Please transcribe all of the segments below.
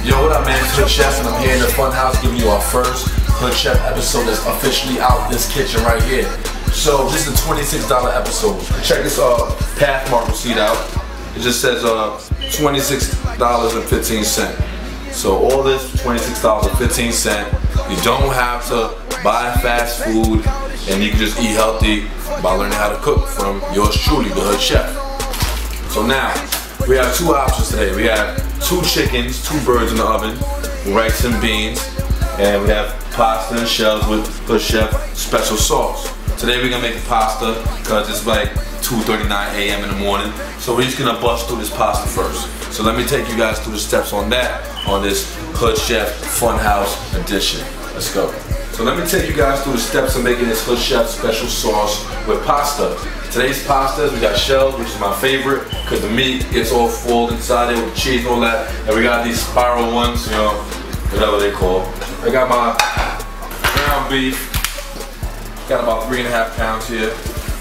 Yo, what up, man? It's Hood Chef, and I'm here in the Funhouse giving you our first Hood Chef episode that's officially out this kitchen right here. So this is a $26 episode. Check this Pathmark receipt out. It just says $26.15. So all this $26.15. You don't have to buy fast food, and you can just eat healthy by learning how to cook from yours truly, the Hood Chef. So now we have two options today. We have 2 chickens, 2 birds in the oven, rice and beans, and we have pasta and shells with Hood Chef special sauce. Today we're gonna make the pasta because it's like 2:39 a.m. in the morning. So we're just gonna bust through this pasta first. So let me take you guys through the steps on that on this Hood Chef Funhouse edition. Let's go. So let me take you guys through the steps of making this Hood Chef special sauce with pasta. Today's pastas, we got shells, which is my favorite because the meat gets all full inside it with the cheese and all that. And we got these spiral ones, you know, whatever they call. I got my ground beef. Got about 3.5 pounds here.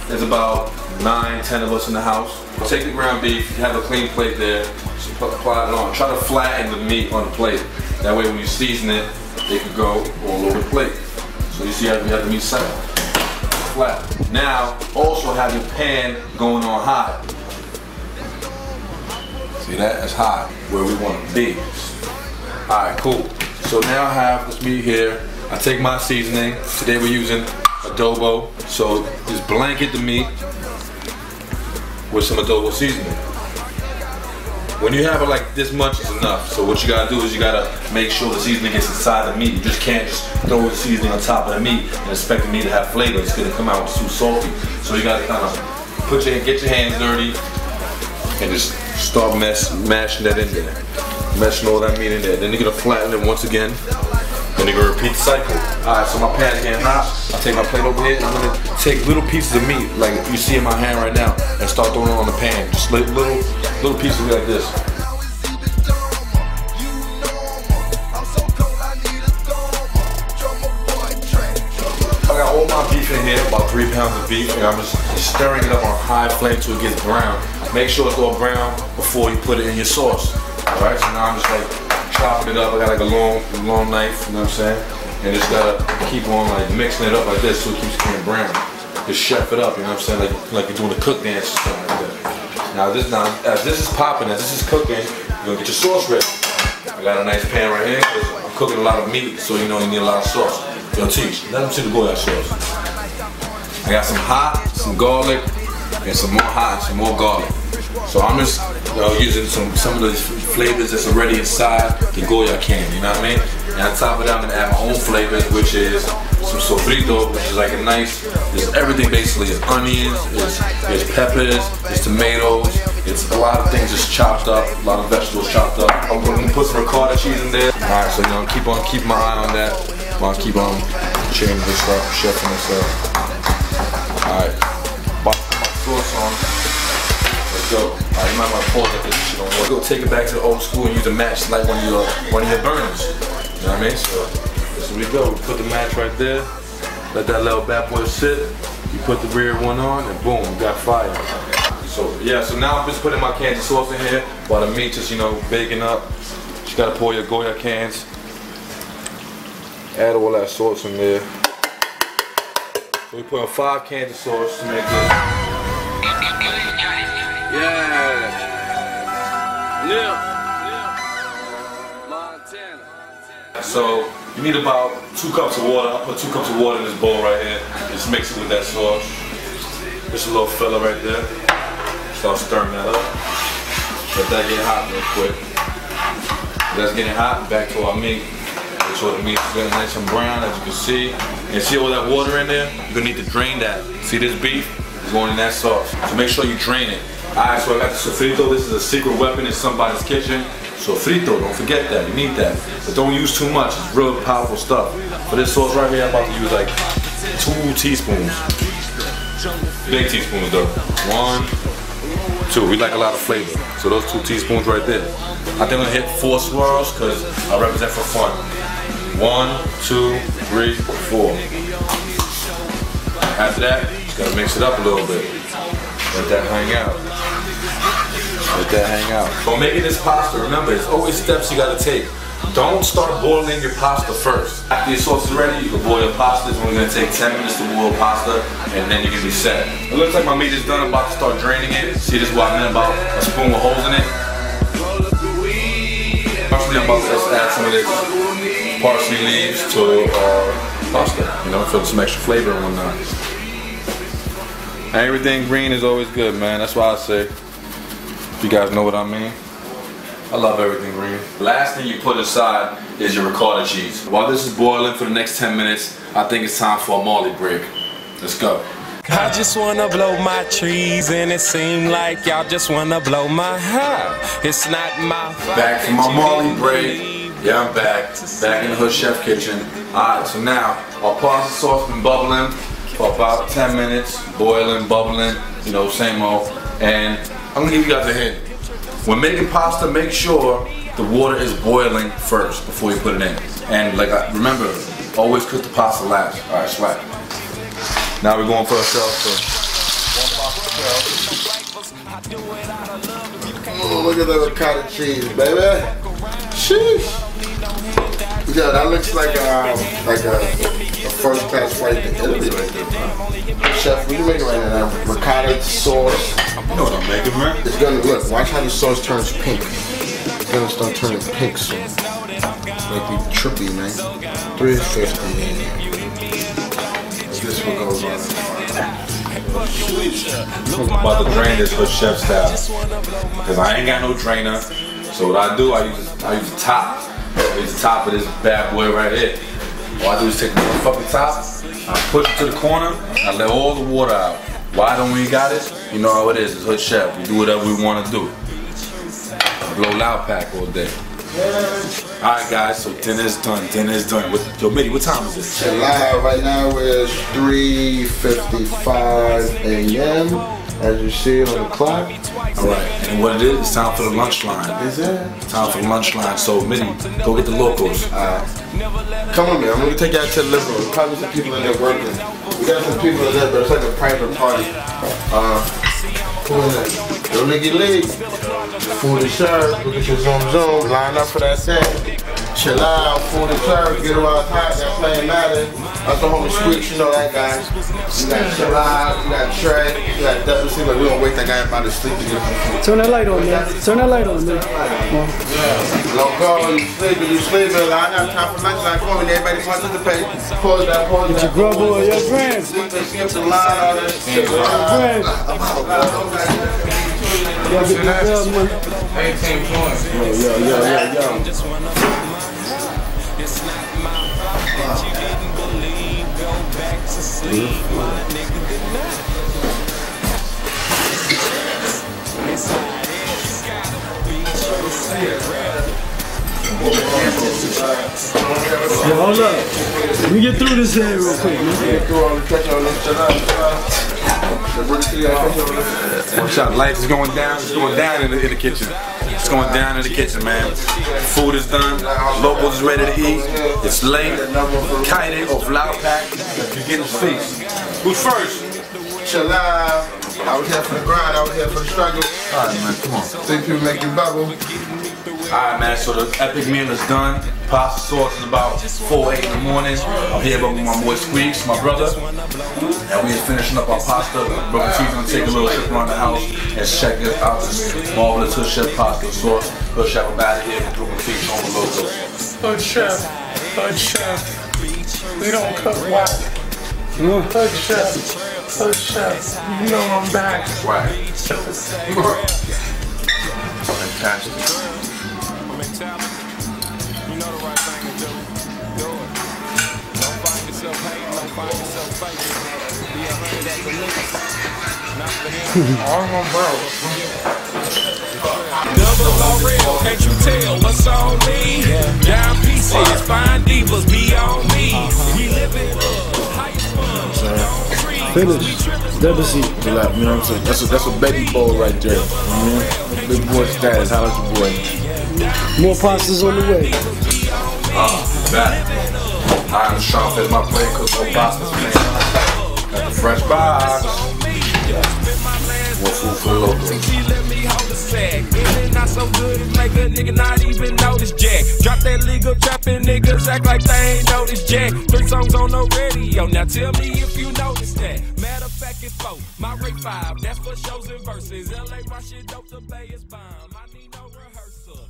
There's about 9-10 of us in the house. Take the ground beef, you have a clean plate there, just apply it on. Try to flatten the meat on the plate. That way when you season it, it can go all over the plate. So you see how we have the meat set flat. Now, also have your pan going on high. See that? That's high, where we want to be. Alright, cool. So now I have this meat here. I take my seasoning. Today we're using adobo. So just blanket the meat with some adobo seasoning. When you have it like this much is enough. So what you gotta do is you gotta make sure the seasoning gets inside the meat. You just can't just throw the seasoning on top of the meat and expect the meat to have flavor. It's gonna come out too salty. So you gotta kind of get your hands dirty and just start mashing that in there. Mashing all that meat in there. Then you're gonna flatten it once again. Then you're gonna repeat the cycle. Alright, so my pan's getting hot. I'll take my plate over here and I'm gonna take little pieces of meat, like you see in my hand right now, and start throwing it on the pan. Just little pieces like this. I got all my beef in here, about 3 pounds of beef, and I'm just stirring it up on high flame till it gets brown. Make sure it's all brown before you put it in your sauce. Alright, so now I'm just like chopping it up. I got like a long knife, you know what I'm saying? And just gotta keep on like mixing it up like this so it keeps getting brown. Just chef it up, you know what I'm saying? Like you're doing a cook dance or something like that. Now as this is popping, as this is cooking, you're gonna get your sauce ready. I got a nice pan right here because I'm cooking a lot of meat, so you know you need a lot of sauce. Yo, teach, let them see the Goya sauce. I got some hot, some garlic, and some more hot, and some more garlic. So I'm just using some of those flavors that's already inside the Goya can, you know what I mean? And on top of that, I'm gonna add my own flavors, which is some sofrito, which is like a nice, it's everything basically. It's onions, it's peppers, it's tomatoes, it's a lot of things just chopped up, a lot of vegetables chopped up. I'm gonna put some ricotta cheese in there. Alright, so you know, keep my eye on that while I keep on chewing this up, chefing this up. Alright, put my sauce on. Let's go. Alright, you might want to pause it because you don't want to go take it back to the old school and use a match like one of your burners. You know what I mean? So we go. We put the match right there. Let that little bad boy sit. You put the rear one on, and boom, you got fire. So yeah. So now I'm just putting my cans of sauce in here while the meat just baking up. You gotta pour your Goya cans. Add all that sauce in there. So we put 5 cans of sauce to make this. Yeah. Montana. So you need about 2 cups of water. I'll put 2 cups of water in this bowl right here. Just mix it with that sauce. Just a little filler right there. Start stirring that up. Let that get hot real quick. That's getting hot. Back to our meat. Make sure the meat is getting nice and brown, as you can see. And see all that water in there? You're gonna need to drain that. See this beef? It's going in that sauce. So make sure you drain it. Alright, so I got the sofrito. This is a secret weapon in somebody's kitchen. Sofrito, don't forget that. You need that. But don't use too much. It's real powerful stuff. For this sauce right here, I'm about to use like 2 teaspoons. Big teaspoons though. 1, 2. We like a lot of flavor. So those 2 teaspoons right there. I think I'm gonna hit 4 swirls because I represent for fun. 1, 2, 3, 4. After that, just gotta mix it up a little bit. Let that hang out. Let that hang out. So making this pasta, remember, there's always steps you gotta take. Don't start boiling your pasta first. After your sauce is ready, you can boil your pasta. It's only gonna take 10 minutes to boil pasta, and then you can be set. It looks like my meat is done. I'm about to start draining it. See, this is what I meant about a spoon with holes in it. Actually, I'm about to add some of this parsley leaves to pasta, you know, for some extra flavor and whatnot. Everything green is always good, man. That's why I say, if you guys know what I mean. I love everything green. Last thing you put inside is your ricotta cheese. While this is boiling for the next 10 minutes, I think it's time for a Marley break. Let's go. I just wanna blow my trees, and it seems like y'all just wanna blow my high. It's not my fault. Back from my Marley break. Yeah, I'm back. Back in the Hood Chef kitchen. Alright, so now our pasta sauce been bubbling for about 10 minutes. Boiling, bubbling, you know, same old. And I'm gonna give you guys a hint. When making pasta, make sure the water is boiling first before you put it in. And like, remember, always cook the pasta last. Alright, swag. Now we're going for ourselves. Oh, look at that ricotta cheese, baby. Sheesh. Yeah, that looks like a first class flight to Italy right there. Chef, what are you making right now? Ricotta sauce. You know what I'm making, man. It's gonna look. Watch how the sauce turns pink. It's gonna start turning pink soon. Like be trippy, man. 350. This is what goes on. I'm about to drain this Hood Chef style because I ain't got no drainer. So what I do, I use the top. I use the top of this bad boy right here. All I do is take the fucking top, I push it to the corner, I let all the water out. Why don't we got it? You know how it is. It's Hood Chef. We do whatever we want to do. Blow loud pack all day. Alright guys, so dinner's done. Dinner's done. Yo, Mitty, what time is it? Live right now is 3:55 a.m. As you see it on the clock. Alright, and what it is, it's time for the lunch line. Is it? Time for the lunch line. So, Mitty, go get the locals. Come with me. I'm gonna take you out to the living room. Probably some people in there working. We got some people in there, but it's like a private party. Who is it? Yo, Niggy Lee. Food is served. Look at your zoom. Line up for that set. Chill out. Food is served. Get around hot. That playing matter. That's the homie Squeaks. You know that guy. You got Chill out. You got Trey. You got WC. But we don't wake that guy up out of sleep to get some food. Turn that light on, man. Turn that light on, man. Yeah. Loco, you sleeping. I got time for lunch. Like, come on, everybody participate. Pause that. Get your grub on your friends. Skip the line, all that shit. Yo, get the grub, man. 18 points. Yo. Yo, hold up. Let me get through this here real quick, man. Watch out, lights is going down. It's going down in the kitchen. It's going down in the kitchen, man. Food is done. Locals is ready to eat. It's late. Kaide of Loud Pack. You get his face. Who's first? Chill out. I was here for the grind. I was here for the struggle. All right, man. Come on. See people make you bubble. Alright, man, so the epic meal is done. Pasta sauce is about 4, 8 in the morning. I'm here with my boy Squeaks, my brother. And we are finishing up our pasta. Brother T's gonna take a little trip around the house and check it out. This marvelous Hood Chef pasta sauce. Hood Chef, I'm out of here with Brooklyn T's on the logo. Hood Chef, we don't cook whack. Hood Chef, you know I'm back. Right. Fantastic. Double or real, can't you tell what's on me? Down pieces, fine divas be on me. We live in Finish. Debussy. You know what I'm saying? That's a baby bowl right there. Big boy status. How about your boy? More pastas on the way. Back. I'm just trying to fit my plate, cook some pastas, man. Got the fresh box. More food for the locals. She let me hold the sack. It not so good, it make a nigga not even notice Jack. Drop that legal trapping niggas act like they ain't noticed Jack. 3 songs on the radio, now tell me if you noticed that. Matter of fact, it's 4, my rate 5, that's for shows and verses. LA, my shit dope, the Bay is bomb. I need no rehearsal.